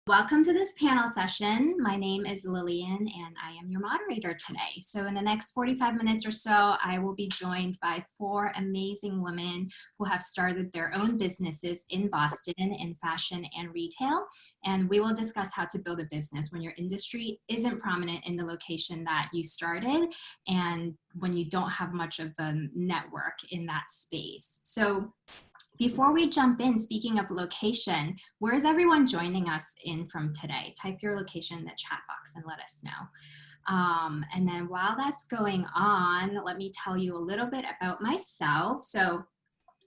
Welcome to this panel session. My name is Lillian and I am your moderator today. So in the next 45 minutes or so, I will be joined by 4 amazing women who have started their own businesses in Boston in fashion and retail. And we will discuss how to build a business when your industry isn't prominent in the location that you started and when you don't have much of a network in that space. So before we jump in, speaking of location, where is everyone joining us in from today? Type your location in the chat box and let us know. And then while that's going on, let me tell you a little bit about myself. So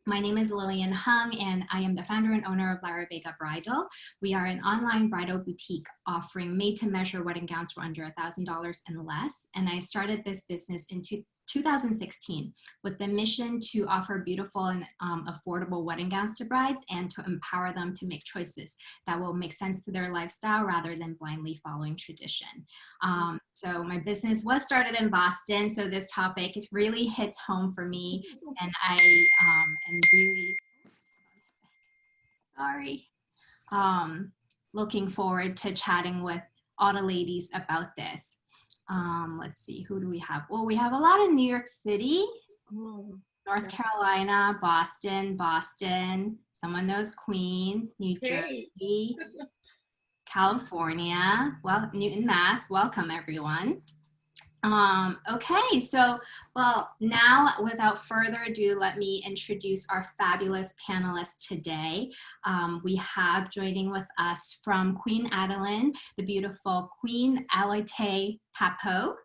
my name is Lillian Hung, and I am the founder and owner of Lara Vega Bridal. We are an online bridal boutique offering made-to-measure wedding gowns for under $1,000 and less. And I started this business in 2016 with the mission to offer beautiful and affordable wedding gowns to brides and to empower them to make choices that will make sense to their lifestyle rather than blindly following tradition. So my business was started in Boston, so this topic really hits home for me, and I am really looking forward to chatting with all the ladies about this. Let's see, who do we have? Well, we have a lot in New York City, North Carolina, Boston. Someone knows Queen, New Jersey, California, well, Newton, Mass. Welcome, everyone. Okay, so, well, now without further ado, let me introduce our fabulous panelists today. We have joining with us from Queen Adeline, the beautiful Queen Alote Papo.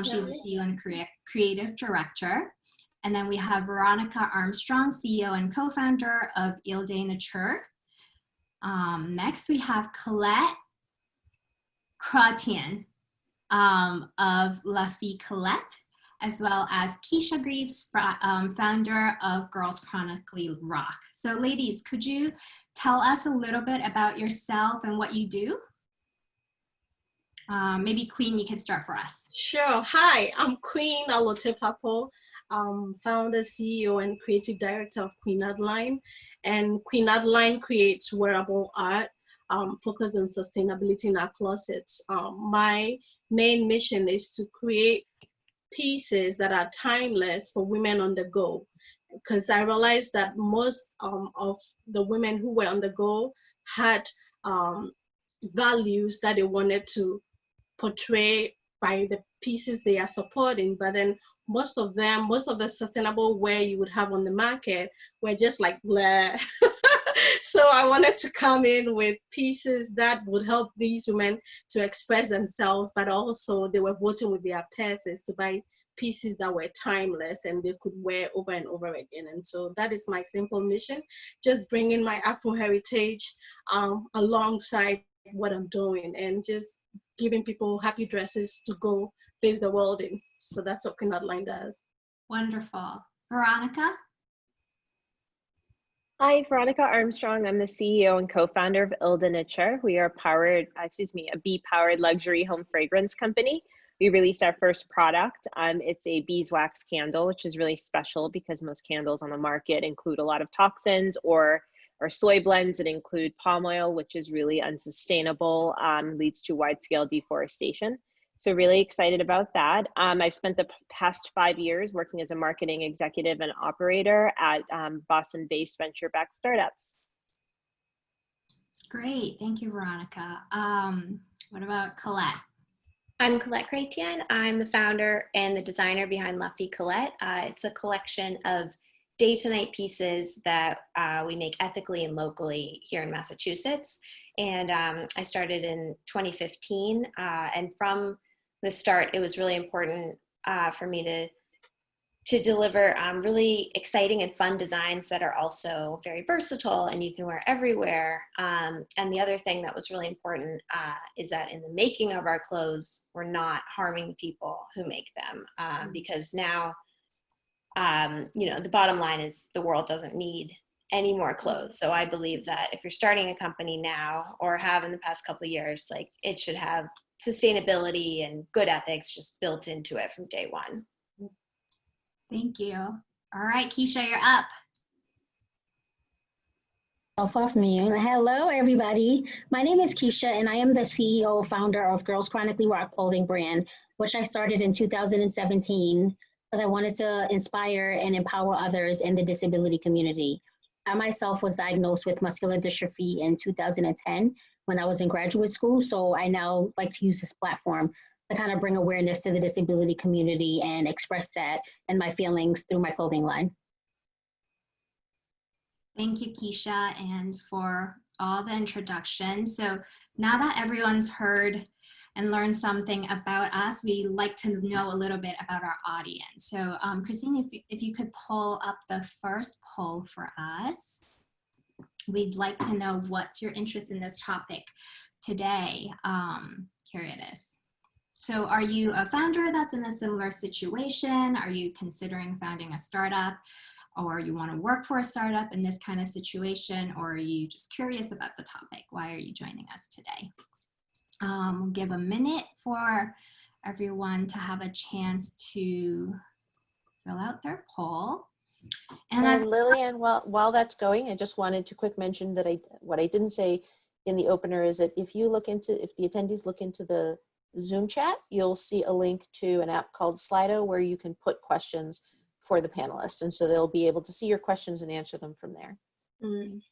She's the CEO and creative director. And then we have Veronica Armstrong, CEO and co-founder of Ile de Nature. Next, we have Colette Chrétien of La Fille Colette, as well as Keisha Greaves, founder of Geographically Rock. So ladies, could you tell us a little bit about yourself and what you do? Maybe Queen, you could start for us. Sure. Hi, I'm Queen Alote Papo, founder, CEO, and creative director of Queen Adeline. And Queen Adeline creates wearable art focused on sustainability in our closets. My main mission is to create pieces that are timeless for women on the go, because I realized that most of the women who were on the go had values that they wanted to portray by the pieces they are supporting, but then most of the sustainable wear you would have on the market were just like blah. So I wanted to come in with pieces that would help these women to express themselves, but also they were voting with their purses to buy pieces that were timeless and they could wear over and over again. And so that is my simple mission, just bringing my Afro heritage alongside what I'm doing and just giving people happy dresses to go face the world in. So that's what Queen Adeline does. Wonderful. Veronica? Hi, Veronica Armstrong. I'm the CEO and co-founder of Ile de Nature. We are a bee-powered luxury home fragrance company. We released our first product. It's a beeswax candle, which is really special because most candles on the market include a lot of toxins or soy blends that include palm oil, which is really unsustainable, leads to wide-scale deforestation. So really excited about that. I've spent the past 5 years working as a marketing executive and operator at Boston-based venture-backed startups. Great, thank you, Veronica. What about Colette? I'm Colette Chrétien. I'm the founder and the designer behind La Fille Colette. It's a collection of day-to-night pieces that we make ethically and locally here in Massachusetts. And I started in 2015, and from the start, it was really important for me to deliver really exciting and fun designs that are also very versatile and you can wear everywhere. And the other thing that was really important is that in the making of our clothes, we're not harming the people who make them, because now, the bottom line is the world doesn't need any more clothes. So I believe that if you're starting a company now or have in the past couple of years, like it should have sustainability and good ethics just built into it from day one. Thank you. All right, Keisha, you're up. Off of me. Hello, everybody. My name is Keisha, and I am the CEO founder of Girls Chronically Rock clothing brand, which I started in 2017 because I wanted to inspire and empower others in the disability community. I myself was diagnosed with muscular dystrophy in 2010 when I was in graduate school, so I now like to use this platform to kind of bring awareness to the disability community and express that and my feelings through my clothing line. Thank you, Keisha, and for all the introduction. So now that everyone's heard and learned something about us, we like to know a little bit about our audience. So Christine, if you could pull up the first poll for us, we'd like to know what's your interest in this topic today. Here it is. So are you a founder that's in a similar situation? Are you considering founding a startup? Or you want to work for a startup in this kind of situation, or are you just curious about the topic? Why are you joining us today? We'll give a minute for everyone to have a chance to fill out their poll. And Lillian, while that's going, I just wanted to quick mention that what I didn't say in the opener is that if the attendees look into the Zoom chat, you'll see a link to an app called Slido where you can put questions for the panelists. And so they'll be able to see your questions and answer them from there.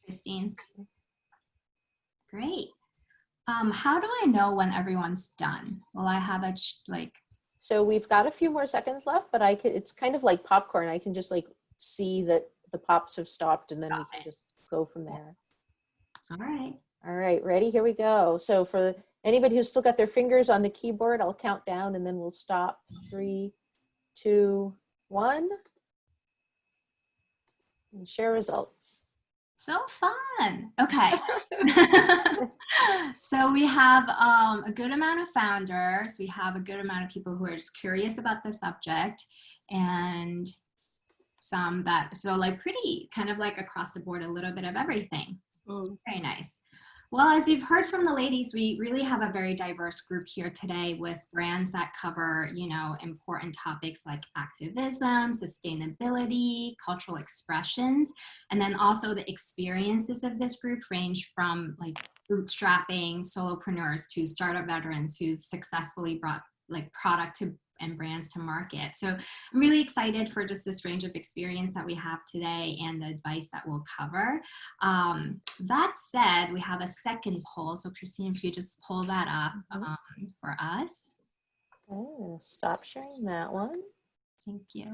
Christine. Great. How do I know when everyone's done? Will I have a, So we've got a few more seconds left, but it's kind of like popcorn. I can just like see that the pops have stopped and then we can just go from there. All right. All right, ready? Here we go. So for anybody who's still got their fingers on the keyboard, I'll count down and then we'll stop. 3, 2, 1, and share results. So fun. Okay. So we have a good amount of founders. We have a good amount of people who are just curious about the subject, and some that, so like pretty kind of like across the board, a little bit of everything. Very nice. Well, as you've heard from the ladies, we really have a very diverse group here today with brands that cover, you know, important topics like activism, sustainability, cultural expressions, and then also the experiences of this group range from like bootstrapping solopreneurs to startup veterans who've successfully brought like product to and brands to market. So I'm really excited for just this range of experience that we have today and the advice that we'll cover. That said, we have a second poll. So Christine, if you just pull that up for us. Oh, stop sharing that one. Thank you.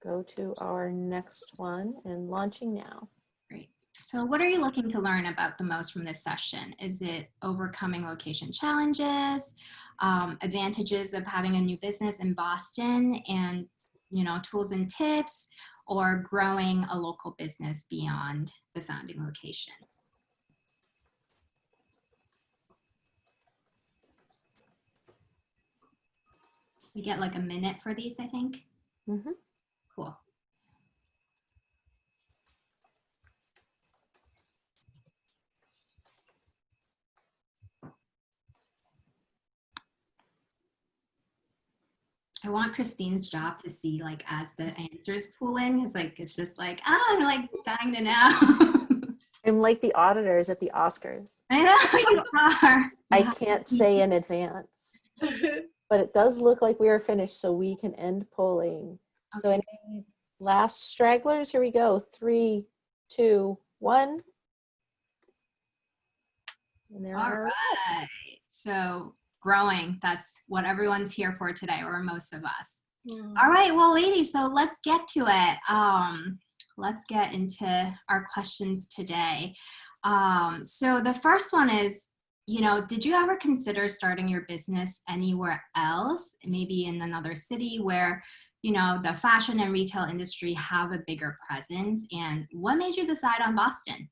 Go to our next one and launching now. Great. So what are you looking to learn about the most from this session? Is it overcoming location challenges, advantages of having a new business in Boston, and, you know, tools and tips, or growing a local business beyond the founding location? We get like a minute for these, I think. Mm-hmm. Cool. I want Christine's job to see like as the answers pool in, because like it's just like, oh, I'm like dying to know. I'm like the auditors at the Oscars. I know you are. I can't say in advance, but it does look like we are finished, so we can end polling. Okay. So any last stragglers? Here we go. 3, 2, 1. And there All right. So growing, that's what everyone's here for today, or most of us. All right, well, ladies, so let's get to it. Let's get into our questions today. So the first one is, you know, did you ever consider starting your business anywhere else, maybe in another city where, you know, the fashion and retail industry have a bigger presence? And what made you decide on Boston?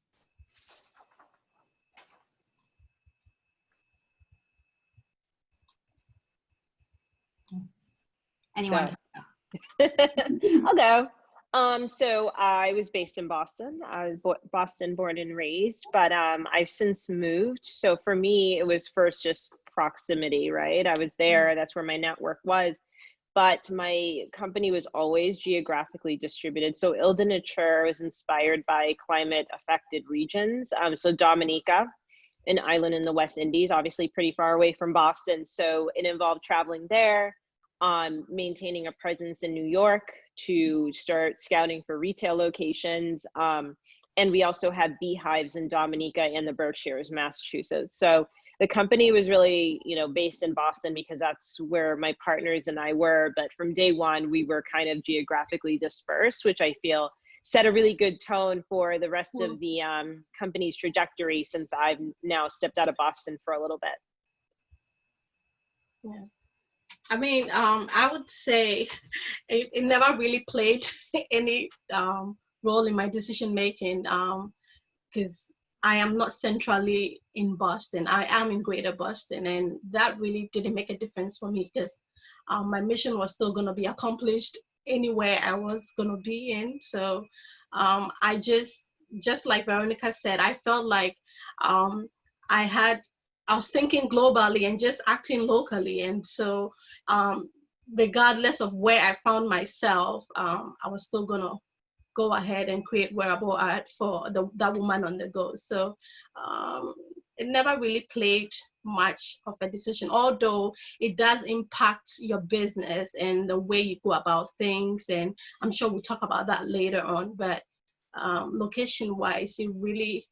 Anyone? So, I'll go. So I was based in Boston. I was Boston born and raised, but I've since moved. So for me, it was first just proximity, right? I was there. That's where my network was. but my company was always geographically distributed. So Ile de Nature was inspired by climate affected regions. So Dominica, an island in the West Indies, obviously pretty far away from Boston. So it involved traveling there, maintaining a presence in New York to start scouting for retail locations. And we also had beehives in Dominica and the Berkshires, Massachusetts. So the company was really, based in Boston because that's where my partners and I were. But from day one, we were kind of geographically dispersed, which I feel set a really good tone for the rest of the company's trajectory since I've now stepped out of Boston for a little bit. Yeah. I mean, I would say it never really played any role in my decision making because I am not centrally in Boston. I am in Greater Boston, and that really didn't make a difference for me because my mission was still going to be accomplished anywhere I was going to be in. So I just like Veronica said, I felt like I was thinking globally and just acting locally. And so regardless of where I found myself, I was still going to go ahead and create wearable art for that woman on the go. So it never really played much of a decision, although it does impact your business and the way you go about things. And I'm sure we'll talk about that later on. But location-wise, it really,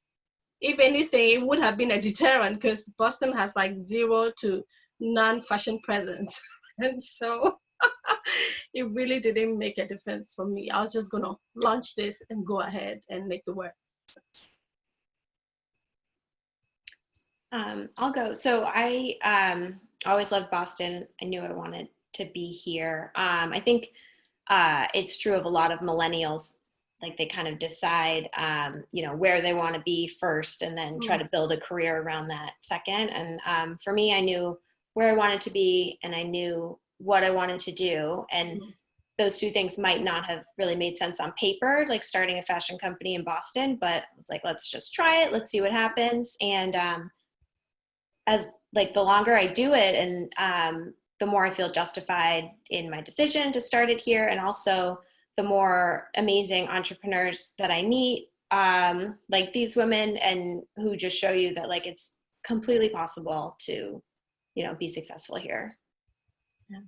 if anything, it would have been a deterrent because Boston has like 0 to none fashion presence. And so it really didn't make a difference for me. I was just going to launch this and go ahead and make it work. I'll go. So I always loved Boston. I knew I wanted to be here. I think it's true of a lot of millennials. Like they kind of decide, where they want to be first and then try to build a career around that second. And for me, I knew where I wanted to be and I knew what I wanted to do. And those two things might not have really made sense on paper, like starting a fashion company in Boston, but I was like, let's just try it. Let's see what happens. And as like the longer I do it and the more I feel justified in my decision to start it here. And also the more amazing entrepreneurs that I meet, like these women, and who just show you that like it's completely possible to, be successful here. Yeah.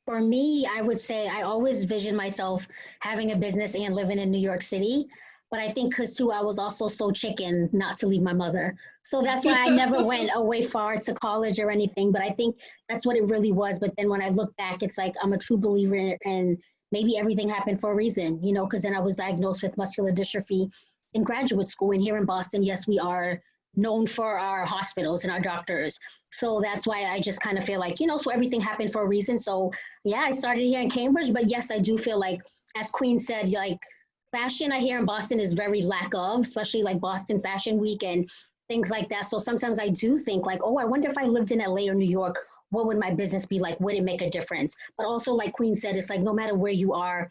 For me, I would say I always vision myself having a business and living in New York City. But I think because too, I was also so chicken not to leave my mother. So that's why I never went away far to college or anything. But I think that's what it really was. But then when I look back, it's like I'm a true believer in maybe everything happened for a reason, because then I was diagnosed with muscular dystrophy in graduate school. And here in Boston, yes, we are known for our hospitals and our doctors. So that's why I just kind of feel like, so everything happened for a reason. So yeah, I started here in Cambridge, but yes, I do feel like, as Queen said, like fashion I hear in Boston is very lack of, especially like Boston Fashion Week and things like that. So sometimes I do think like, oh, I wonder if I lived in LA or New York, what would my business be like? Would it make a difference? But also like Queen said, it's like no matter where you are,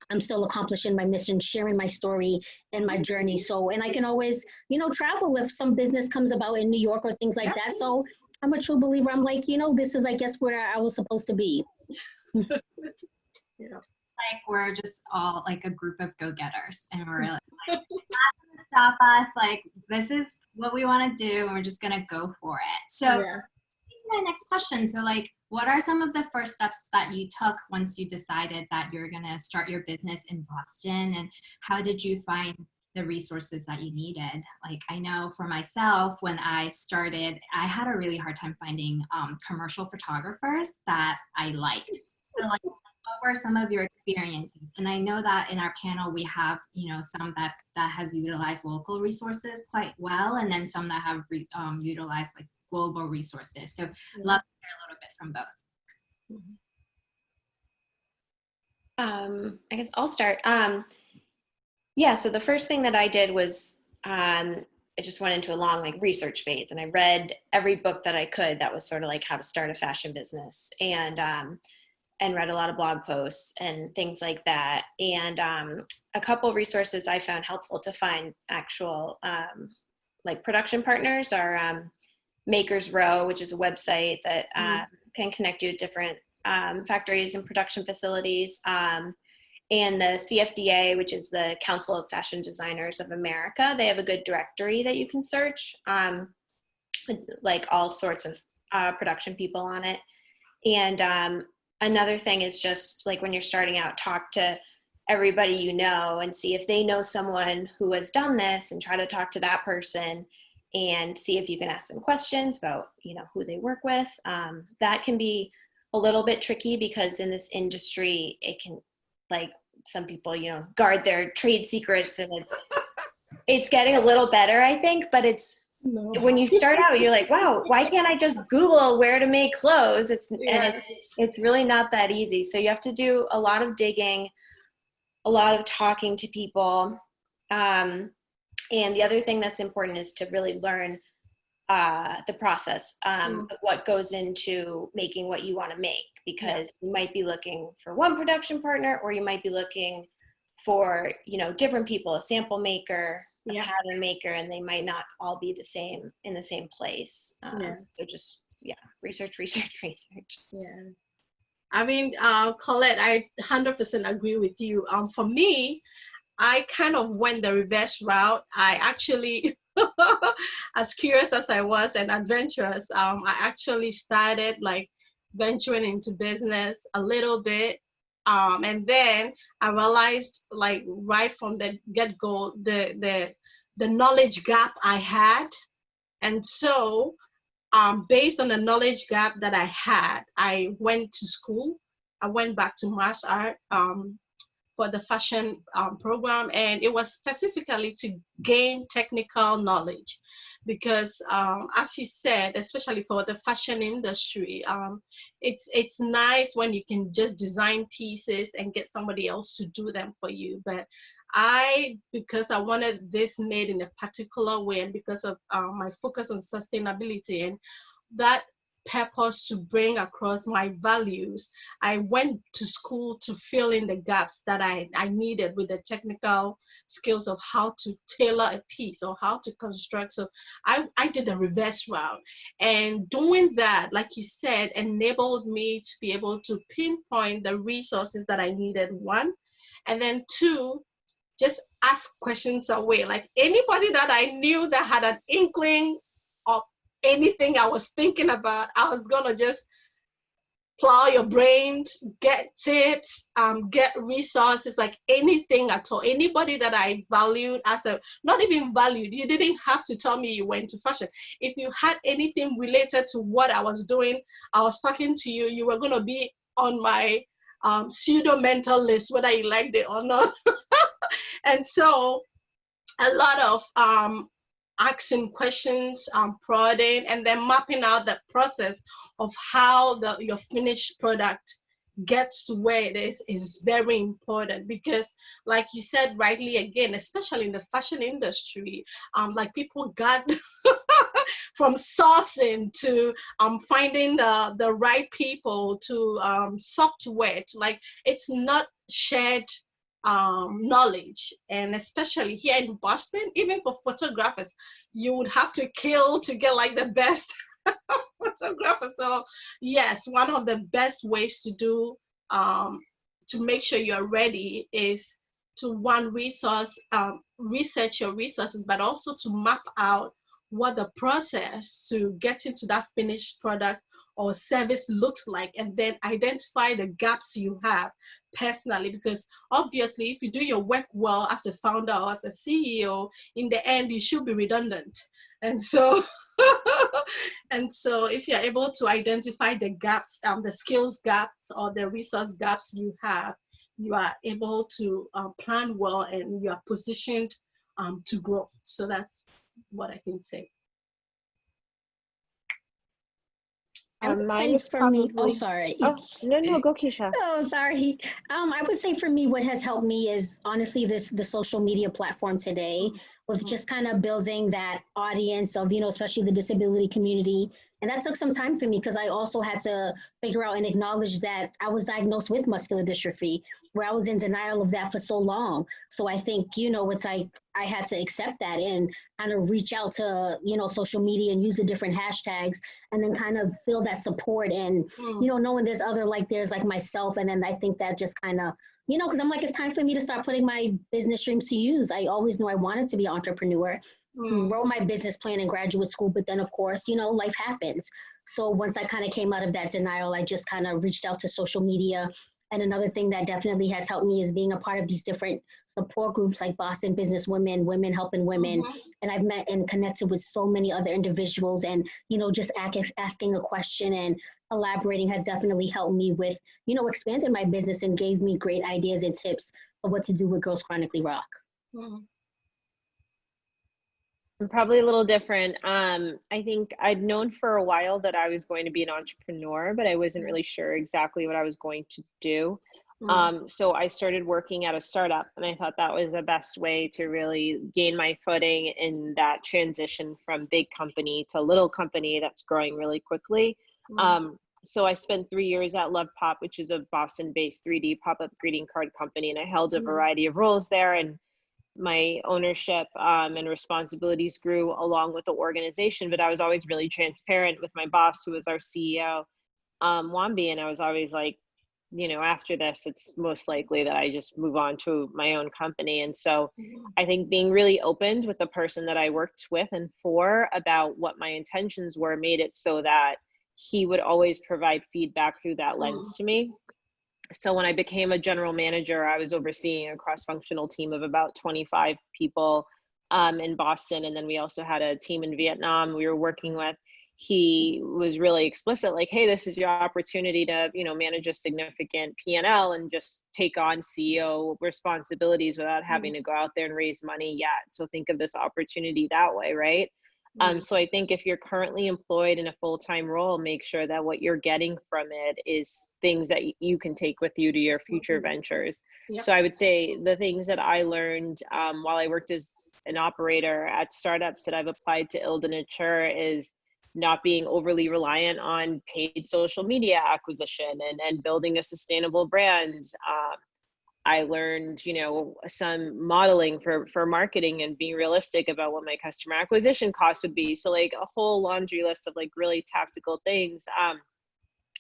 I'm still accomplishing my mission, sharing my story and my journey. So, and I can always, travel if some business comes about in New York or things like that. So I'm a true believer. I'm like, this is, I guess, where I was supposed to be. Yeah. Like we're just all like a group of go-getters and we're like not gonna stop us, like this is what we want to do and we're just gonna go for it. So my next question, so like what are some of the first steps that you took once you decided that you're gonna start your business in Boston, and how did you find the resources that you needed? Like I know for myself, when I started, I had a really hard time finding commercial photographers that I liked. So like, what were some of your experiences? And I know that in our panel we have, some that has utilized local resources quite well, and then some that have utilized like global resources. So love to hear a little bit from both. I guess I'll start. So the first thing that I did was I just went into a long like research phase, and I read every book that I could that was sort of like how to start a fashion business, and read a lot of blog posts and things like that. And a couple resources I found helpful to find actual like production partners are Makers Row, which is a website that can connect you with different factories and production facilities. And the CFDA, which is the Council of Fashion Designers of America, they have a good directory that you can search, like all sorts of production people on it. And another thing is just like when you're starting out, talk to everybody you know and see if they know someone who has done this, and try to talk to that person and see if you can ask them questions about, you know, who they work with. That can be a little bit tricky because in this industry, it can, like, some people, you know, guard their trade secrets, and it's getting a little better, I think, but it's, No. when you start out, you're like, wow, why can't I just Google where to make clothes? And it's really not that easy. So you have to do a lot of digging, a lot of talking to people. And the other thing that's important is to really learn the process of what goes into making what you want to make, because you might be looking for one production partner, or you might be looking for, you know, different people, a sample maker, a pattern maker, and they might not all be the same in the same place. So just, research. Yeah. I mean, Colette, I 100% agree with you. For me, I kind of went the reverse route. I actually, as curious as I was and adventurous, I actually started like venturing into business a little bit. And then I realized, like, right from the get-go, the knowledge gap I had. And so based on the knowledge gap that I had, I went to school. I went back to mass art for the fashion program, and it was specifically to gain technical knowledge, because as you said, especially for the fashion industry, it's nice when you can just design pieces and get somebody else to do them for you. But because I wanted this made in a particular way, and because of my focus on sustainability and that purpose to bring across my values, I went to school to fill in the gaps that I needed with the technical skills of how to tailor a piece or how to construct. So I did a reverse route, and doing that, like you said, enabled me to be able to pinpoint the resources that I needed, one, and then two, just ask questions away. Like anybody that I knew that had an inkling of anything I was thinking about, I was gonna just plow your brains, get tips, get resources, like anything at all. Anybody that I valued as a, not even valued, you didn't have to tell me you went to fashion. If you had anything related to what I was doing, I was talking to you, you were gonna be on my pseudo mental list, whether you liked it or not. And so a lot of asking questions, prodding, and then mapping out the process of how your finished product gets to where it is very important. Because like you said rightly, again, especially in the fashion industry, like people got from sourcing to finding the right people to software, to, like, it's not shared knowledge. And especially here in Boston, even for photographers, you would have to kill to get like the best photographer. So yes, one of the best ways to do to make sure you're ready is to, one, research your resources, but also to map out what the process to get into that finished product or service looks like, and then identify the gaps you have personally. Because obviously, if you do your work well as a founder or as a CEO, in the end, you should be redundant. And so, and so if you're able to identify the gaps, the skills gaps or the resource gaps you have, you are able to plan well, and you are positioned to grow. So that's what I can say. I would Mine say is for me, oh, probably- sorry. Oh, no, go Keisha. Oh, sorry. I would say for me, what has helped me is honestly the social media platform today. was just kind of building that audience of, especially the disability community. And that took some time for me because I also had to figure out and acknowledge that I was diagnosed with muscular dystrophy, where I was in denial of that for so long. So I think, it's like I had to accept that and kind of reach out to, social media and use the different hashtags and then kind of feel that support and, knowing there's like myself. And then I think that just kind of, because I'm like, it's time for me to start putting my business dreams to use. I always knew I wanted to be an entrepreneur. Wrote my business plan in graduate school, but then of course, life happens. So once I kind of came out of that denial, I just kind of reached out to social media. And another thing that definitely has helped me is being a part of these different support groups like Boston Business Women, Women Helping Women. And I've met and connected with so many other individuals, and, just asking a question and elaborating has definitely helped me with, expanding my business and gave me great ideas and tips of what to do with Girls Chronically Rock. I'm probably a little different. I think I'd known for a while that I was going to be an entrepreneur, but I wasn't really sure exactly what I was going to do. So I started working at a startup, and I thought that was the best way to really gain my footing in that transition from big company to little company that's growing really quickly. So I spent 3 years at Love Pop, which is a Boston-based 3D pop-up greeting card company, and I held a variety of roles there, and my ownership and responsibilities grew along with the organization, but I was always really transparent with my boss, who was our CEO, Wambi, and I was always like, after this, it's most likely that I just move on to my own company. And so I think being really open with the person that I worked with and for about what my intentions were made it so that he would always provide feedback through that lens to me. So when I became a general manager, I was overseeing a cross-functional team of about 25 people in Boston. And then we also had a team in Vietnam we were working with. He was really explicit, like, hey, this is your opportunity to, manage a significant P&L and just take on CEO responsibilities without having to go out there and raise money yet. So think of this opportunity that way, right? So I think if you're currently employed in a full-time role, make sure that what you're getting from it is things that you can take with you to your future ventures. So I would say the things that I learned while I worked as an operator at startups that I've applied to Ilda is not being overly reliant on paid social media acquisition and building a sustainable brand. I learned, some modeling for marketing and being realistic about what my customer acquisition costs would be. So like a whole laundry list of like really tactical things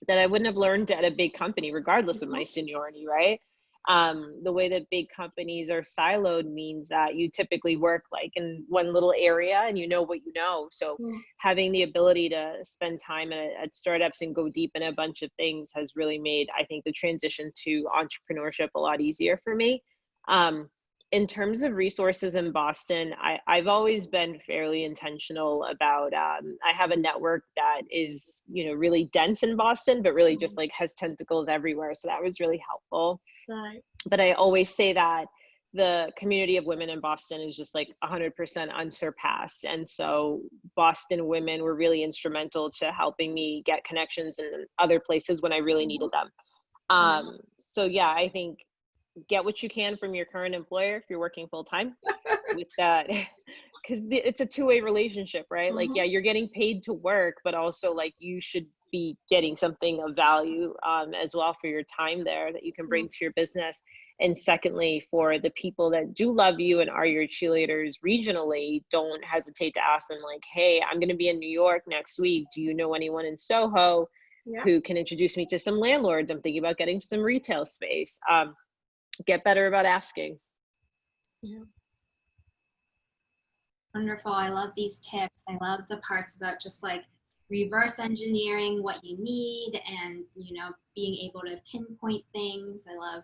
that I wouldn't have learned at a big company, regardless of my seniority, right? The way that big companies are siloed means that you typically work like in one little area and you know what you know. So having the ability to spend time at startups and go deep in a bunch of things has really made, I think, the transition to entrepreneurship a lot easier for me. In terms of resources in Boston, I've always been fairly intentional about, I have a network that is, really dense in Boston, but really just like has tentacles everywhere. So that was really helpful. Right. But I always say that the community of women in Boston is just like 100% unsurpassed. And so Boston women were really instrumental to helping me get connections in other places when I really needed them. So yeah, I think get what you can from your current employer if you're working full time with that, because it's a two-way relationship, right? Like, yeah, you're getting paid to work, but also like you should be getting something of value as well for your time there that you can bring to your business. And secondly, for the people that do love you and are your cheerleaders regionally, don't hesitate to ask them like, hey, I'm going to be in New York next week. Do you know anyone in Soho who can introduce me to some landlords? I'm thinking about getting some retail space. Get better about asking. Wonderful. I love these tips. I love the parts about just like reverse engineering what you need and, being able to pinpoint things. I love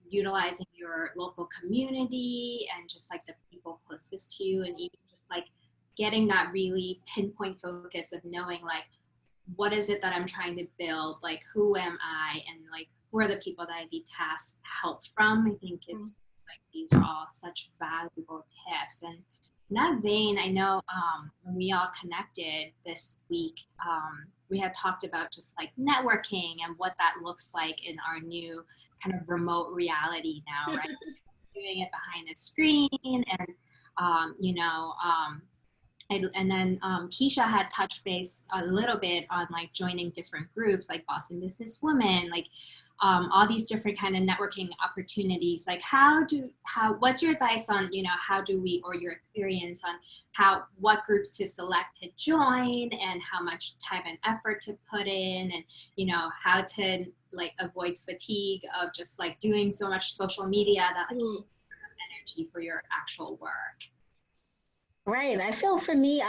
utilizing your local community and just like the people closest to you, and even just like getting that really pinpoint focus of knowing like, what is it that I'm trying to build? Like, who am I? And like, who are the people that I need to ask help from? I think it's like, these are all such valuable tips. And in that vein, I know when we all connected this week, we had talked about just like networking and what that looks like in our new kind of remote reality now, right? Doing it behind a screen. And And then Keisha had touched base a little bit on like joining different groups like Boston Business Women, like all these different kind of networking opportunities. Like what's your advice on, how do we, or your experience on what groups to select to join and how much time and effort to put in, and, how to like avoid fatigue of just like doing so much social media that like, energy for your actual work. Right. I feel for me,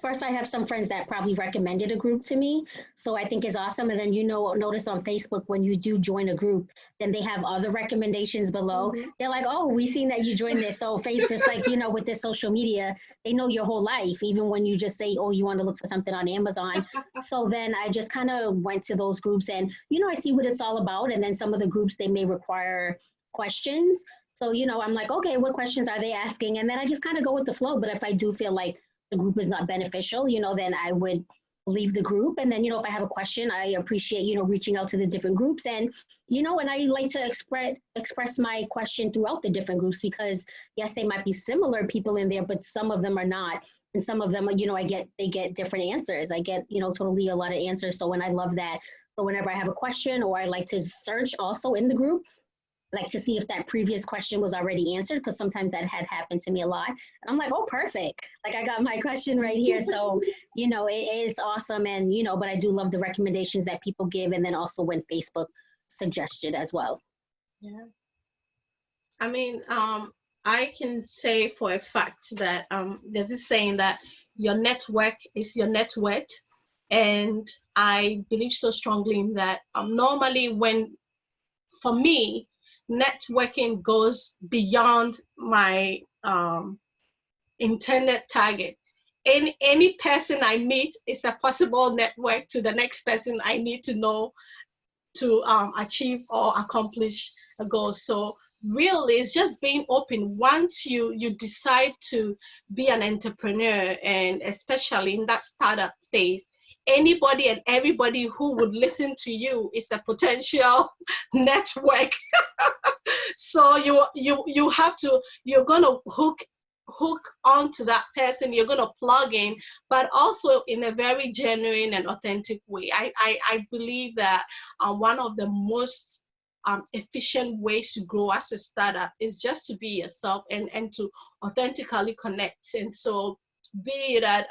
first I have some friends that probably recommended a group to me. So I think it's awesome. And then, notice on Facebook, when you do join a group, then they have other recommendations below. They're like, oh, we seen that you joined this. So just like, with this social media, they know your whole life, even when you just say, oh, you want to look for something on Amazon. So then I just kind of went to those groups and, I see what it's all about. And then some of the groups, they may require questions. So, I'm like, okay, what questions are they asking? And then I just kind of go with the flow. But if I do feel like the group is not beneficial, then I would leave the group. And then, if I have a question, I appreciate, reaching out to the different groups. And, and I like to express my question throughout the different groups, because yes, they might be similar people in there, but some of them are not. And some of them, they get different answers. I get, totally a lot of answers. So when I love that. So whenever I have a question, or I like to search also in the group, like to see if that previous question was already answered, because sometimes that had happened to me a lot. And I'm like, oh, perfect. Like I got my question right here. So, it is awesome. And, but I do love the recommendations that people give. And then also when Facebook suggested as well. Yeah. I mean, I can say for a fact that there's this saying that your network is your net worth. And I believe so strongly in that. Normally for me, networking goes beyond my intended target. Any person I meet is a possible network to the next person I need to know to achieve or accomplish a goal. So really, it's just being open. Once you decide to be an entrepreneur, and especially in that startup phase, anybody and everybody who would listen to you is a potential network. So you're gonna hook onto that person, you're gonna plug in, but also in a very genuine and authentic way. I believe that one of the most efficient ways to grow as a startup is just to be yourself and to authentically connect. And so be it at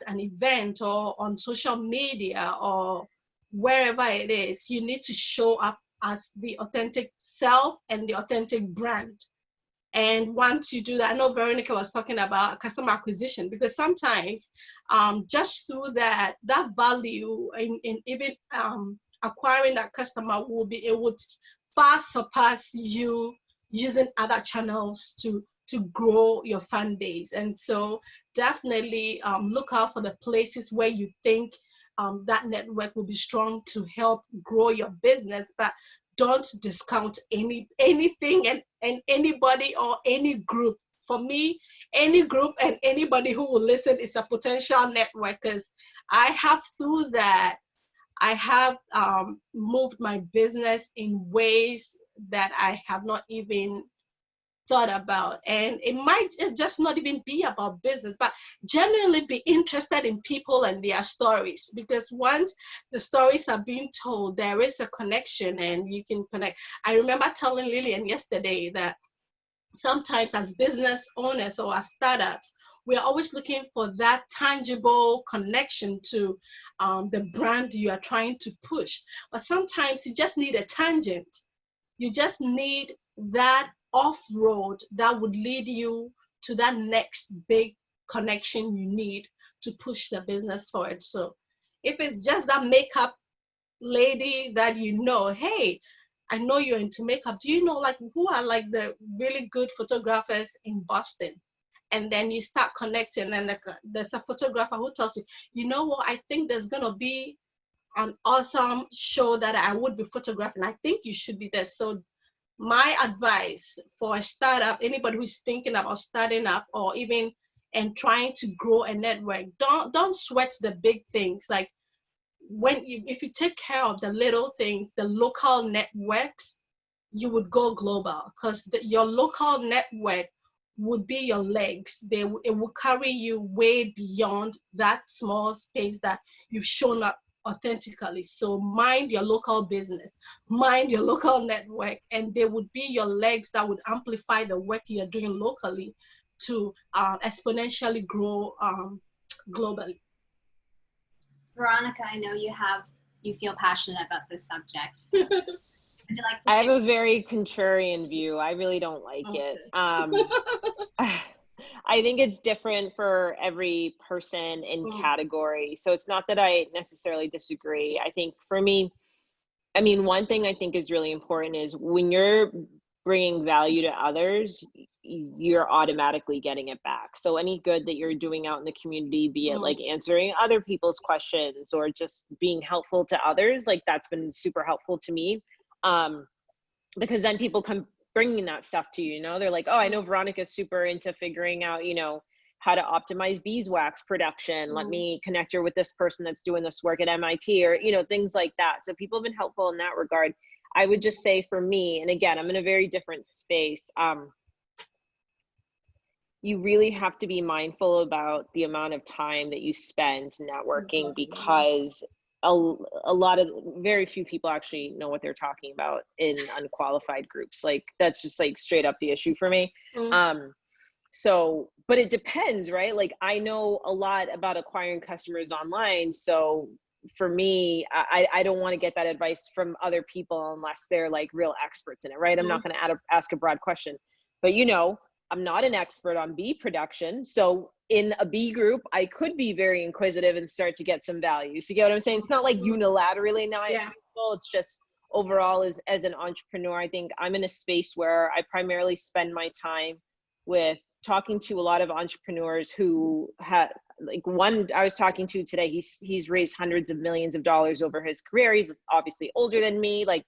an event or on social media or wherever it is, you need to show up as the authentic self and the authentic brand. And once you do that, I know Veronica was talking about customer acquisition, because sometimes just through that value in even acquiring that customer it would far surpass you using other channels to grow your fan base. And so definitely look out for the places where you think that network will be strong to help grow your business. But don't discount anything and anybody or any group. For me, any group and anybody who will listen is a potential network, because I have through that, I have moved my business in ways that I have not even thought about. And it might just not even be about business, but genuinely be interested in people and their stories, because once the stories are being told, there is a connection and you can connect. I remember telling Lillian yesterday that sometimes as business owners or as startups, we're always looking for that tangible connection to the brand you are trying to push. But sometimes you just need a tangent. You just need that off-road that would lead you to that next big connection you need to push the business forward. So if it's just that makeup lady that hey, I know you're into makeup. Do you know like who are like the really good photographers in Boston? And then you start connecting, and there's a photographer who tells you, you know what, I think there's gonna be an awesome show that I would be photographing. I think you should be there. So my advice for a startup, anybody who's thinking about starting up or even and trying to grow a network, don't sweat the big things. Like if you take care of the little things, the local networks, you would go global, because your local network would be your legs. It will carry you way beyond that small space that you've shown up authentically. So mind your local business, mind your local network, and they would be your legs that would amplify the work you're doing locally to exponentially grow globally. Veronica, I know you feel passionate about this subject. Would you like to I share? have a very contrarian view. I really don't like it. I think it's different for every person in category. So it's not that I necessarily disagree. I think for me, I mean, one thing I think is really important is when you're bringing value to others, you're automatically getting it back. So any good that you're doing out in the community, be it like answering other people's questions or just being helpful to others, like that's been super helpful to me. Because then people come bringing that stuff to you, you know, they're like, oh, I know Veronica's super into figuring out, you know, how to optimize beeswax production. Let me connect her with this person that's doing this work at MIT, or, you know, things like that. So people have been helpful in that regard. I would just say for me, and again, I'm in a very different space. You really have to be mindful about the amount of time that you spend networking, because a lot of very few people actually know what they're talking about in unqualified groups. Like that's just like straight up the issue for me. So, but it depends, right? Like I know a lot about acquiring customers online. So for me, I don't want to get that advice from other people unless they're like real experts in it, right? I'm not going to ask a broad question, but you know, I'm not an expert on bee production. So in a bee group, I could be very inquisitive and start to get some value. So you get what I'm saying? It's not like unilaterally not useful. It's just overall as an entrepreneur, I think I'm in a space where I primarily spend my time with talking to a lot of entrepreneurs who had, like one I was talking to today, he's raised hundreds of millions of dollars over his career. He's obviously older than me. Like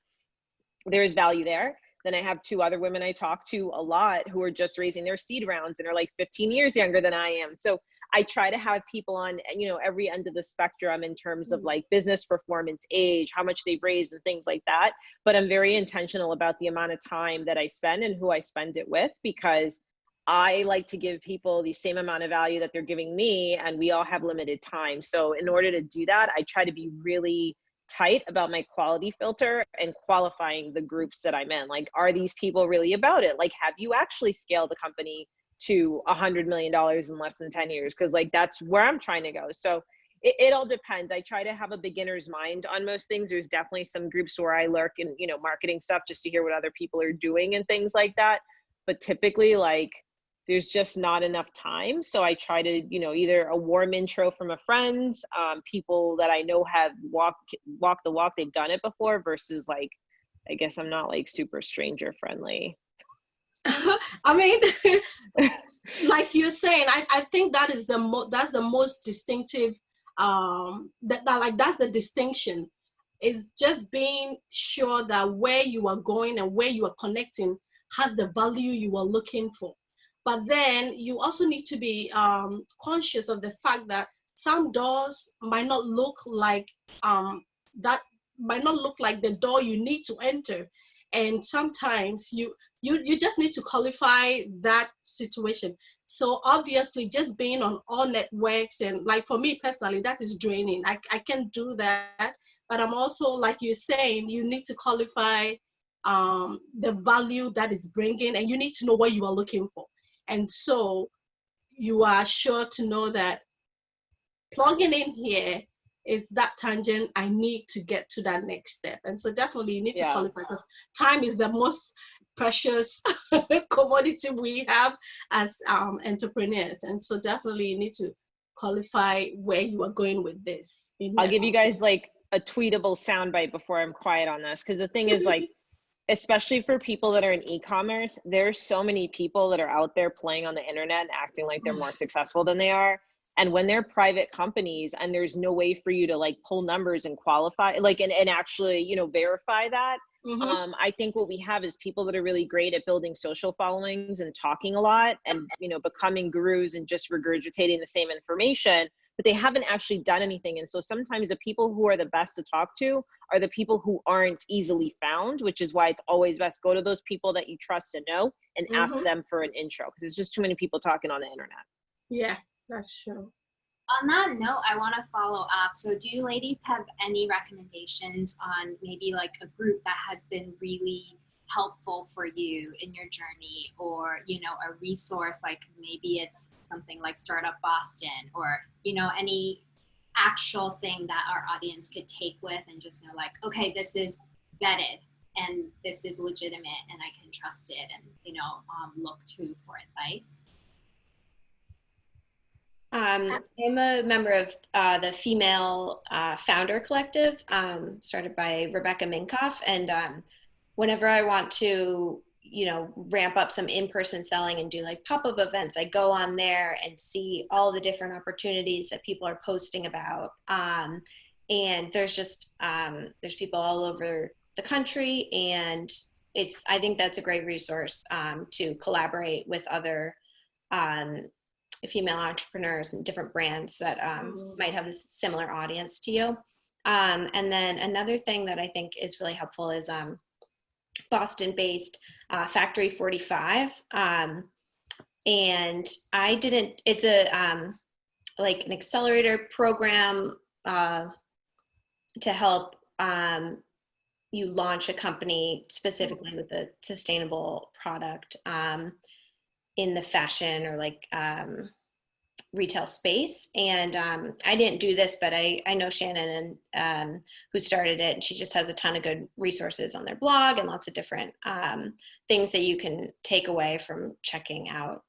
there's value there. Then I have two other women I talk to a lot who are just raising their seed rounds and are like 15 years younger than I am. So I try to have people on, you know, every end of the spectrum in terms of like business performance, age, how much they've raised and things like that. But I'm very intentional about the amount of time that I spend and who I spend it with, because I like to give people the same amount of value that they're giving me, and we all have limited time. So in order to do that, I try to be really tight about my quality filter and qualifying the groups that I'm in. Like, are these people really about it? Like, have you actually scaled a company to $100 million in less than 10 years? Because like, that's where I'm trying to go. So it all depends. I try to have a beginner's mind on most things. There's definitely some groups where I lurk in, you know, marketing stuff just to hear what other people are doing and things like that. But typically, like, there's just not enough time. So I try to, you know, either a warm intro from a friend, people that I know have walked the walk, they've done it before, versus like, I guess I'm not like super stranger friendly. I mean, like you're saying, I think that is that's the most distinctive, that's the distinction, is just being sure that where you are going and where you are connecting has the value you are looking for. But then you also need to be conscious of the fact that some doors might not look like the door you need to enter, and sometimes you just need to qualify that situation. So obviously, just being on all networks, and like for me personally, that is draining. I can't do that. But I'm also, like you're saying, you need to qualify the value that is bringing, and you need to know what you are looking for. And so you are sure to know that plugging in here is that tangent I need to get to that next step. And so definitely you need to qualify, because time is the most precious commodity we have as entrepreneurs. And so definitely you need to qualify where you are going with this. I'll give you guys like a tweetable soundbite before I'm quiet on this. Because the thing is, like, especially for people that are in e-commerce, there's so many people that are out there playing on the internet and acting like they're more successful than they are. And when they're private companies and there's no way for you to like pull numbers and qualify, like, and actually, you know, verify that. I think what we have is people that are really great at building social followings and talking a lot and, you know, becoming gurus and just regurgitating the same information. but they haven't actually done anything. And so sometimes the people who are the best to talk to are the people who aren't easily found, which is why it's always best go to those people that you trust and know and ask them for an intro, because there's just too many people talking on the internet. Yeah, that's true. On that note, I want to follow up. So do you ladies have any recommendations on maybe like a group that has been really helpful for you in your journey, or, you know, a resource, like maybe it's something like Startup Boston, or, you know, any actual thing that our audience could take with and just know like, okay, this is vetted and this is legitimate and I can trust it, and, you know, look to for advice? I'm a member of the Female Founder Collective, started by Rebecca Minkoff. And whenever I want to, you know, ramp up some in-person selling and do like pop-up events, I go on there and see all the different opportunities that people are posting about. And there's just, there's people all over the country, and I think that's a great resource to collaborate with other female entrepreneurs and different brands that might have this similar audience to you. And then another thing that I think is really helpful is Boston-based Factory 45. And it's a like an accelerator program to help you launch a company specifically with a sustainable product in the fashion or like retail space. And I didn't do this, but I know Shannon, and who started it, and she just has a ton of good resources on their blog and lots of different things that you can take away from checking out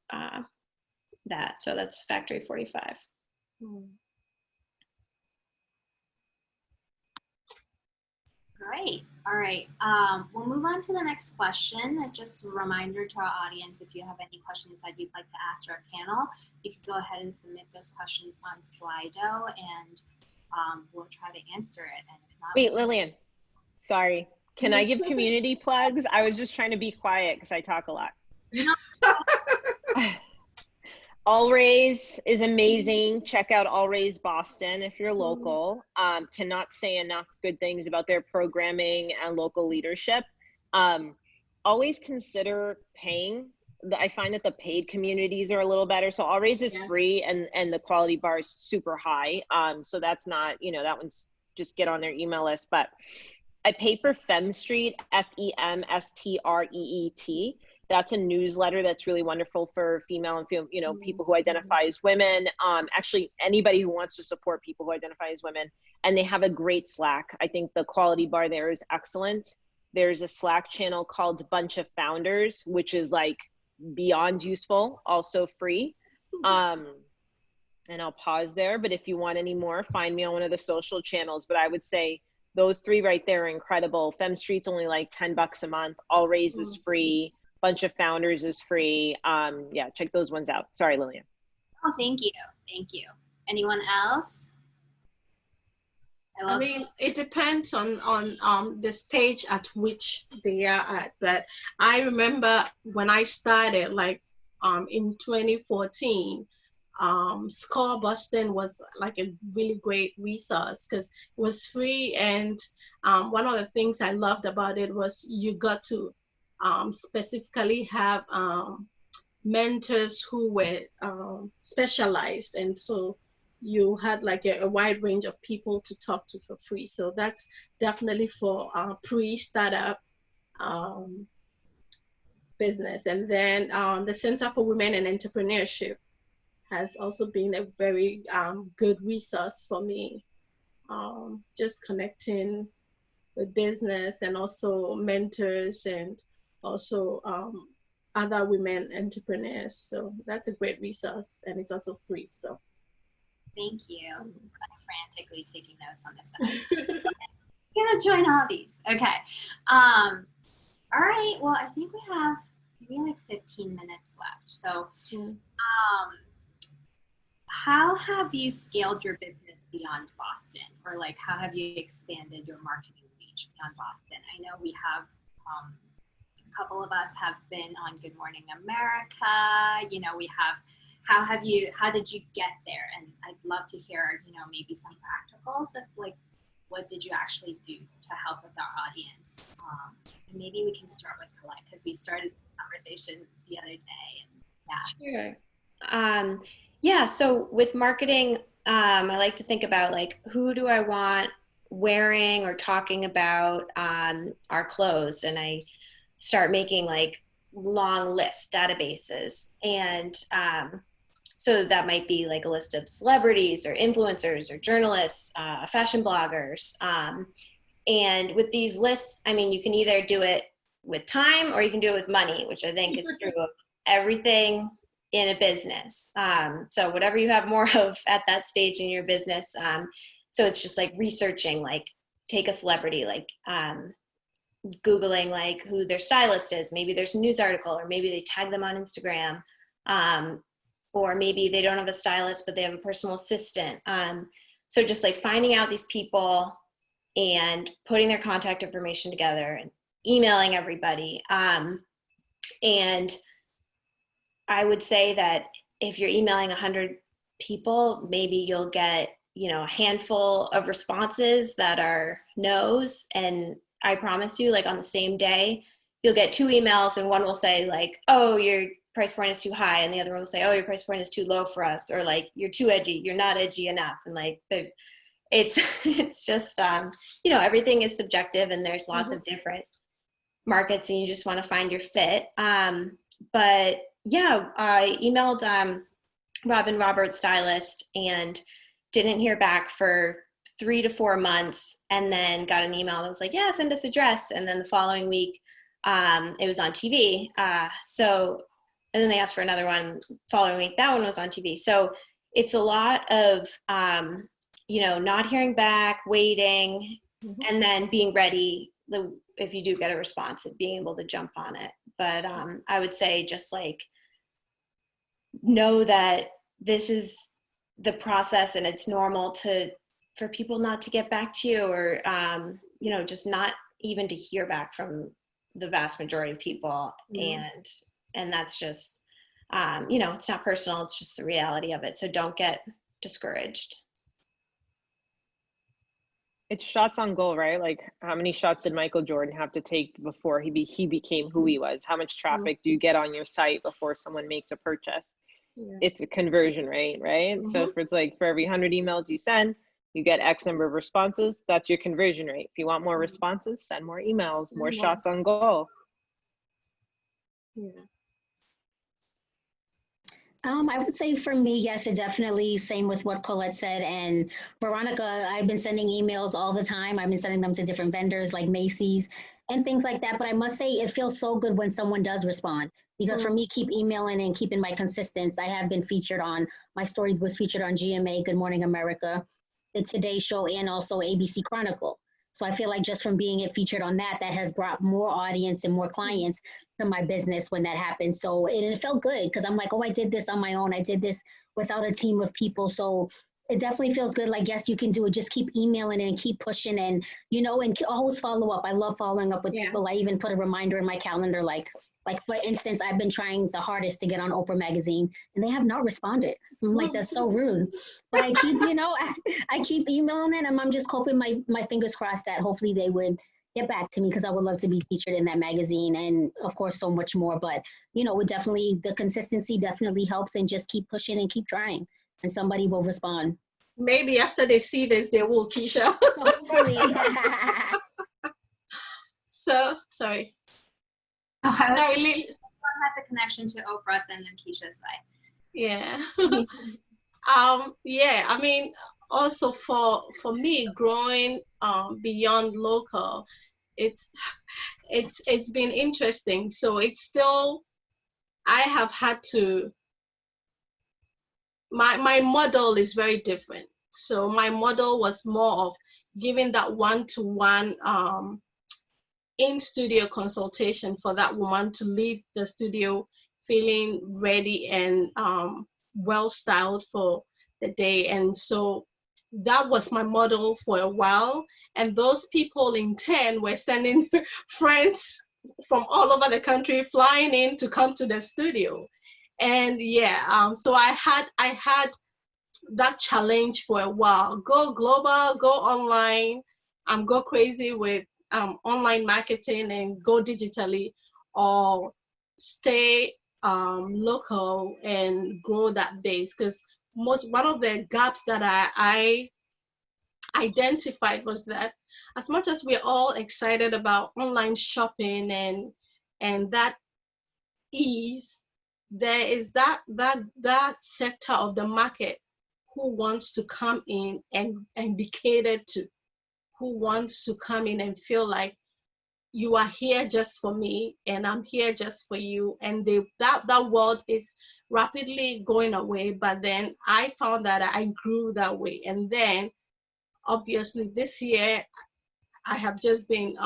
that. So that's Factory 45. Great. All right. We'll move on to the next question. Just a reminder to our audience, if you have any questions that you'd like to ask our panel, you can go ahead and submit those questions on Slido, and we'll try to answer it. And if not, wait, Lillian, sorry. Can I give community plugs? I was just trying to be quiet because I talk a lot. All Raise is amazing. Check out All Raise Boston if you're local. Cannot say enough good things about their programming and local leadership. Always consider paying. I find that the paid communities are a little better. So All Raise is free, and the quality bar is super high. So that's not, you know, that one's just get on their email list. But I pay for FemStreet, FEMSTREET. That's a newsletter that's really wonderful for female and you know, people who identify as women. Actually, anybody who wants to support people who identify as women. And they have a great Slack. I think the quality bar there is excellent. There's a Slack channel called Bunch of Founders, which is like beyond useful, also free. And I'll pause there. But if you want any more, find me on one of the social channels. But I would say those three right there are incredible. FemStreet's only like $10 a month. All Raise is free. Bunch of Founders is free. Yeah, check those ones out. Sorry, Lillian. Oh, thank you. Thank you. Anyone else? I mean, it depends on the stage at which they are at. But I remember when I started, like in 2014, Score Boston was like a really great resource because it was free. And one of the things I loved about it was you got to specifically have mentors who were specialized, and so you had like a wide range of people to talk to for free. So that's definitely for pre-startup business. And then the Center for Women and Entrepreneurship has also been a very good resource for me, just connecting with business and also mentors and also other women entrepreneurs. So that's a great resource, and it's also free. So thank you. I'm frantically taking notes on this side. I'm gonna join all these. Okay. All right. Well, I think we have maybe like 15 minutes left. So how have you scaled your business beyond Boston, or like how have you expanded your marketing reach beyond Boston? I know we have a couple of us have been on Good Morning America. You know, we have, how did you get there? And I'd love to hear, you know, maybe some practicals of like, what did you actually do to help with our audience? And maybe we can start with Colette, because we started the conversation the other day. And yeah. Sure. Yeah, so with marketing, I like to think about like, who do I want wearing or talking about our clothes? And I start making like long lists, databases. And so that might be like a list of celebrities or influencers or journalists, fashion bloggers. And with these lists, I mean, you can either do it with time or you can do it with money, which I think is true of everything in a business. So whatever you have more of at that stage in your business. So it's just like researching, like take a celebrity, like Googling like who their stylist is. Maybe there's a news article, or maybe they tag them on Instagram. Or maybe they don't have a stylist, but they have a personal assistant. So just like finding out these people and putting their contact information together and emailing everybody. And I would say that if you're emailing 100 people, maybe you'll get, you know, a handful of responses that are no's. And I promise you, like on the same day, you'll get 2 emails, and one will say like, oh, your price point is too high, and the other one will say, oh, your price point is too low for us, or like, you're too edgy, you're not edgy enough. And like it's just you know, everything is subjective, and there's lots of different markets, and you just want to find your fit. But yeah, I emailed Robin Roberts, stylist, and didn't hear back for 3 to 4 months, and then got an email that was like, yeah, send us a dress. And then the following week it was on TV. And then they asked for another one following week. That one was on TV. So it's a lot of, you know, not hearing back, waiting, and then being ready if you do get a response, and being able to jump on it. But I would say just like, know that this is the process, and it's normal for people not to get back to you, or, you know, just not even to hear back from the vast majority of people. And that's just, you know, it's not personal, it's just the reality of it. So don't get discouraged. It's shots on goal, right? Like, how many shots did Michael Jordan have to take before he became who he was? How much traffic do you get on your site before someone makes a purchase? It's a conversion rate, right? So if it's like for every 100 emails you send, you get X number of responses, that's your conversion rate. If you want more responses, send more emails, more shots on goal. I would say for me, yes, it definitely same with what Colette said. And Veronica, I've been sending emails all the time. I've been sending them to different vendors like Macy's and things like that. But I must say it feels so good when someone does respond, because for me, keep emailing and keeping my consistency. I have been featured on, my story was featured on GMA, Good Morning America, the Today Show, and also ABC Chronicle. So I feel like just from being featured on that has brought more audience and more clients to my business when that happened. So it felt good, because I'm like, oh, I did this on my own. I did this without a team of people. So it definitely feels good. Like, yes, you can do it. Just keep emailing and keep pushing, and, you know, and always follow up. I love following up with people. I even put a reminder in my calendar, like for instance, I've been trying the hardest to get on Oprah magazine, and they have not responded. So I'm like, that's so rude. But I keep, you know, I keep emailing it, and I'm just hoping my fingers crossed that hopefully they would get back to me, because I would love to be featured in that magazine, and of course so much more. But, you know, it definitely, the consistency definitely helps, and just keep pushing and keep trying, and somebody will respond. Maybe after they see this, they will, Keisha. Hopefully. So, sorry. Sorry, Lily. One has a connection to Oprah, and then Keisha's side. Yeah. Yeah, I mean, also for me, growing beyond local, it's been interesting. So it's still, I have had to, my model is very different. So my model was more of giving that one-to-one in-studio consultation for that woman to leave the studio feeling ready and well-styled for the day. And so that was my model for a while. And those people in turn were sending friends from all over the country flying in to come to the studio. And yeah, so I had that challenge for a while. Go global, go online, go crazy with online marketing and go digitally, or stay local and grow that base. Because one of the gaps that I identified was that as much as we're all excited about online shopping and that ease, there is that sector of the market who wants to come in and be catered to, who wants to come in and feel like you are here just for me and I'm here just for you. And that world is rapidly going away. But then I found that I grew that way. And then obviously this year I have just been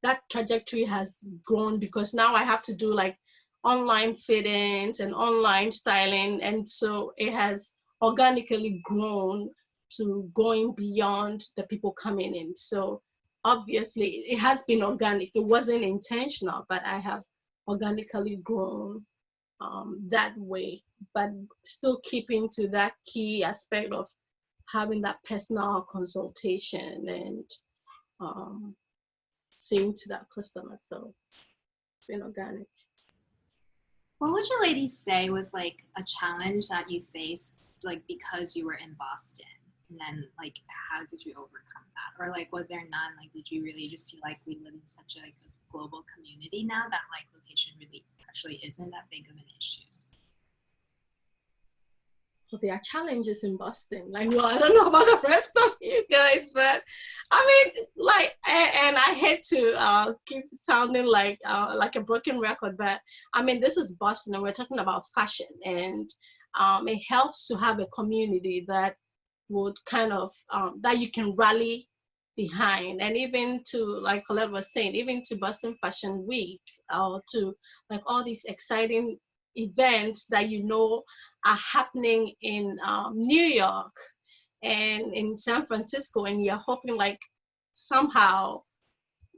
that trajectory has grown, because now I have to do like online fittings and online styling. And so it has organically grown to going beyond the people coming in. So obviously it has been organic. It wasn't intentional, but I have organically grown that way, but still keeping to that key aspect of having that personal consultation and seeing to that customer. So it's been organic. What would you ladies say was like a challenge that you faced, like because you were in Boston? And then like how did you overcome that? Or like was there none? Like did you really just feel like we live in such a global community now that like location really actually isn't that big of an issue? Well, there are challenges in Boston. Like, well, I don't know about the rest of you guys, but I mean, like, and I hate to keep sounding like a broken record, but I mean, this is Boston, and we're talking about fashion, and it helps to have a community that would kind of that you can rally behind. And even to, like Colette was saying, even to Boston Fashion Week, or to like all these exciting events that you know are happening in New York and in San Francisco, and you're hoping like somehow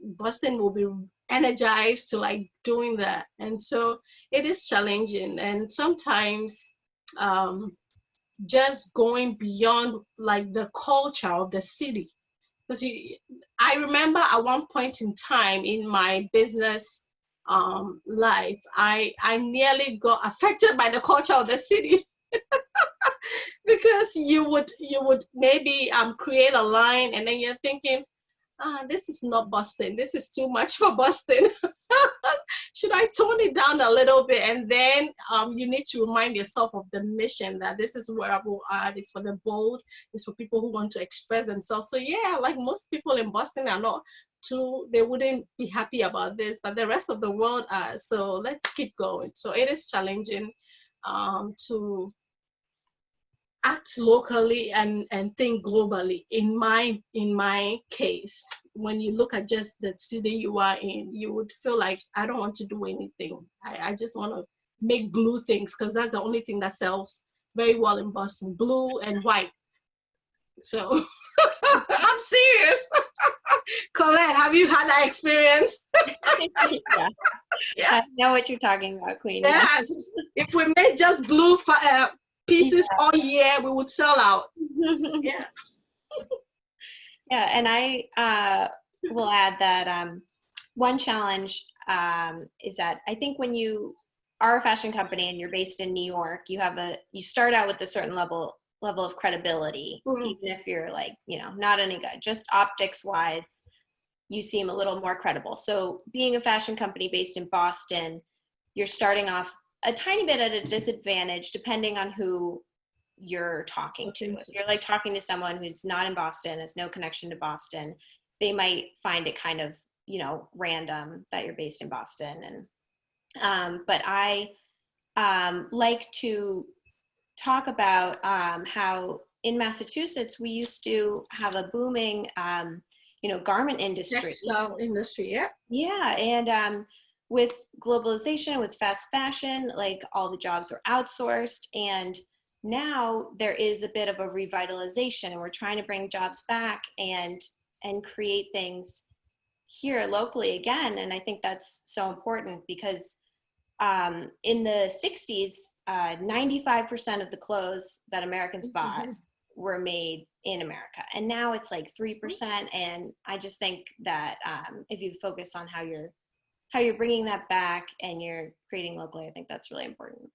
Boston will be energized to like doing that. And so it is challenging, and sometimes just going beyond like the culture of the city. Because I remember at one point in time in my business life, I nearly got affected by the culture of the city. Because you would maybe create a line, and then you're thinking, this is not Boston. This is too much for Boston. Should I tone it down a little bit? And then you need to remind yourself of the mission, that this is where I will add. It's for the bold. It's for people who want to express themselves. So yeah, like most people in Boston are not too, they wouldn't be happy about this, but the rest of the world are. So let's keep going. So it is challenging to act locally and think globally. In my case, when you look at just the city you are in, you would feel like I don't want to do anything. I just want to make blue things, because that's the only thing that sells very well in Boston, blue and white. So I'm serious. Colette, have you had that experience? Yeah. Yeah. I know what you're talking about, Queen. Yes. If we made just blue pieces all year, we would sell out. Yeah. Yeah, and I will add that one challenge is that I think when you are a fashion company and you're based in New York, you start out with a certain level of credibility, even if you're like, not any good. Just optics wise, you seem a little more credible. So being a fashion company based in Boston, you're starting off a tiny bit at a disadvantage depending on who you're talking to. If you're like talking to someone who's not in Boston, has no connection to Boston, they might find it kind of, random that you're based in Boston. And but I like to talk about how in Massachusetts we used to have a booming garment industry. Textile industry, yeah. Yeah, and with globalization, with fast fashion, like all the jobs were outsourced, and now there is a bit of a revitalization, and we're trying to bring jobs back and create things here locally again. And I think that's so important because in the 60s, 95% of the clothes that Americans bought were made in America. And now it's like 3%. And I just think that if you focus on how you're bringing that back and you're creating locally, I think that's really important.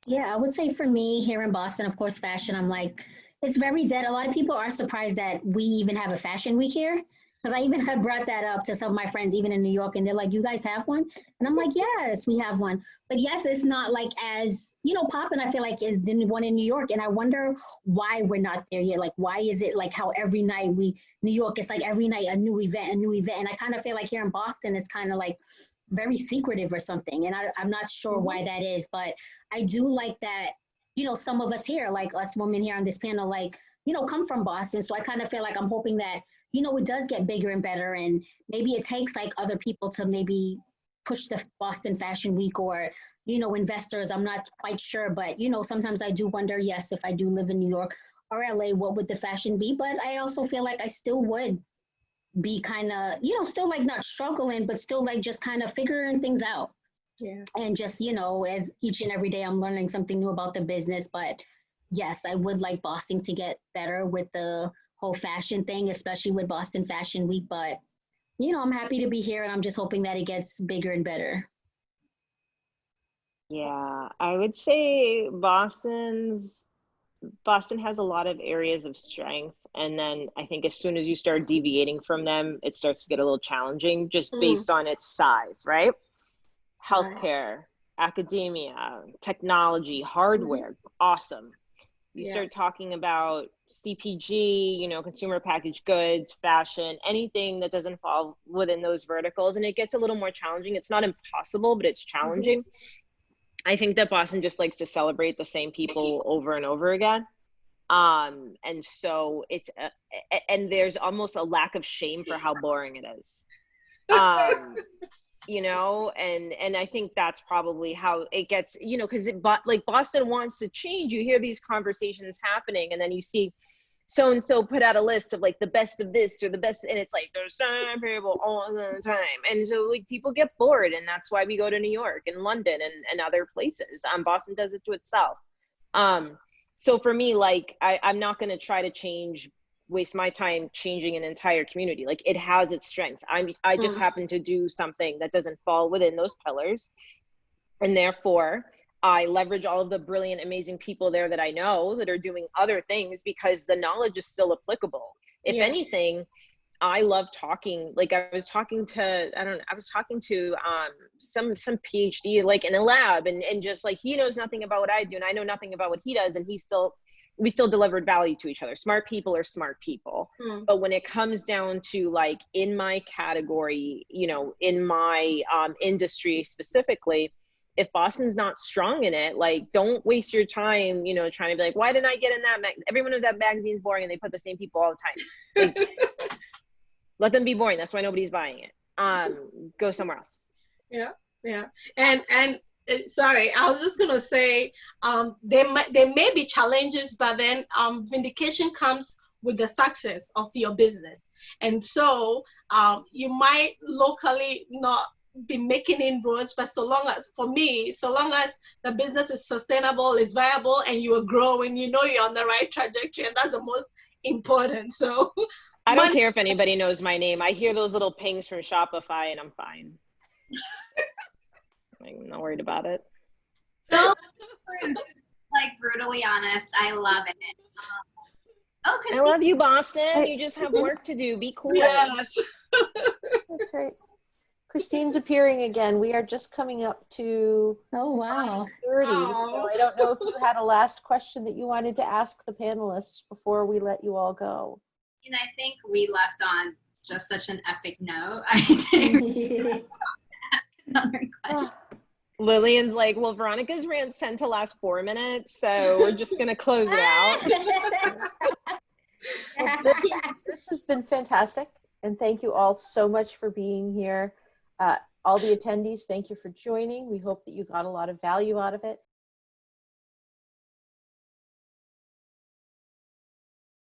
Yeah, I would say for me here in Boston, of course, fashion, I'm like, it's very dead. A lot of people are surprised that we even have a fashion week here. Because I even had brought that up to some of my friends, even in New York, and they're like, you guys have one? And I'm like, yes, we have one. But yes, it's not like as, popping, I feel like, is the one in New York. And I wonder why we're not there yet. Like, why is it like how every night New York, it's like every night a new event. And I kind of feel like here in Boston, it's kind of like very secretive or something. And I'm not sure why that is, but I do like that, some of us here, like us women here on this panel, like, come from Boston. So I kind of feel like I'm hoping that, it does get bigger and better. And maybe it takes like other people to maybe push the Boston Fashion Week or, investors. I'm not quite sure, but, sometimes I do wonder, yes, if I do live in New York or LA, what would the fashion be? But I also feel like I still would be kind of, still like not struggling, but still like just kind of figuring things out. Yeah. And just, as each and every day I'm learning something new about the business. But yes, I would like Boston to get better with the whole fashion thing, especially with Boston Fashion Week. But, I'm happy to be here and I'm just hoping that it gets bigger and better. Yeah, I would say Boston has a lot of areas of strength. And then I think as soon as you start deviating from them, it starts to get a little challenging just based on its size, right? Healthcare, academia, technology, hardware, awesome. You start talking about CPG, consumer packaged goods, fashion, anything that doesn't fall within those verticals. And it gets a little more challenging. It's not impossible, but it's challenging. I think that Boston just likes to celebrate the same people over and over again. And so and there's almost a lack of shame for how boring it is. And I think that's probably how it gets, because like Boston wants to change. You hear these conversations happening and then you see so-and-so put out a list of like the best of this or the best, and it's like there's some people all the time. And so like people get bored, and that's why we go to New York and London and other places. Boston does it to itself. So for me, like I'm not going to try to waste my time changing an entire community. Like it has its strengths. I just happen to do something that doesn't fall within those pillars. And therefore I leverage all of the brilliant, amazing people there that I know that are doing other things because the knowledge is still applicable. If anything, I love talking. Like I was talking to some PhD like in a lab and just like he knows nothing about what I do and I know nothing about what he does, and we still delivered value to each other. Smart people are smart people. But when it comes down to like in my category, in my industry specifically, if Boston's not strong in it, like don't waste your time, trying to be like, why didn't I get in that? Everyone knows that magazine's boring and they put the same people all the time. Like, let them be boring. That's why nobody's buying it. Go somewhere else. Yeah. And sorry, I was just gonna say, there may be challenges, but then vindication comes with the success of your business. And so you might locally not be making inroads, but so long as the business is sustainable, is viable, and you are growing, you're on the right trajectory, and that's the most important. So I don't care if anybody knows my name. I hear those little pings from Shopify and I'm fine. I'm not worried about it. So, like brutally honest, I love it. I love you, Boston. You just have work to do. Be cool. Yes. That's right. Christine's appearing again. We are just coming up to 30. So I don't know if you had a last question that you wanted to ask the panelists before we let you all go. And I think we left on just such an epic note. I didn't ask another question. Lillian's like, well, Veronica's rants tend to last 4 minutes, so we're just going to close it out. Well, this has been fantastic. And thank you all so much for being here. All the attendees, thank you for joining. We hope that you got a lot of value out of it.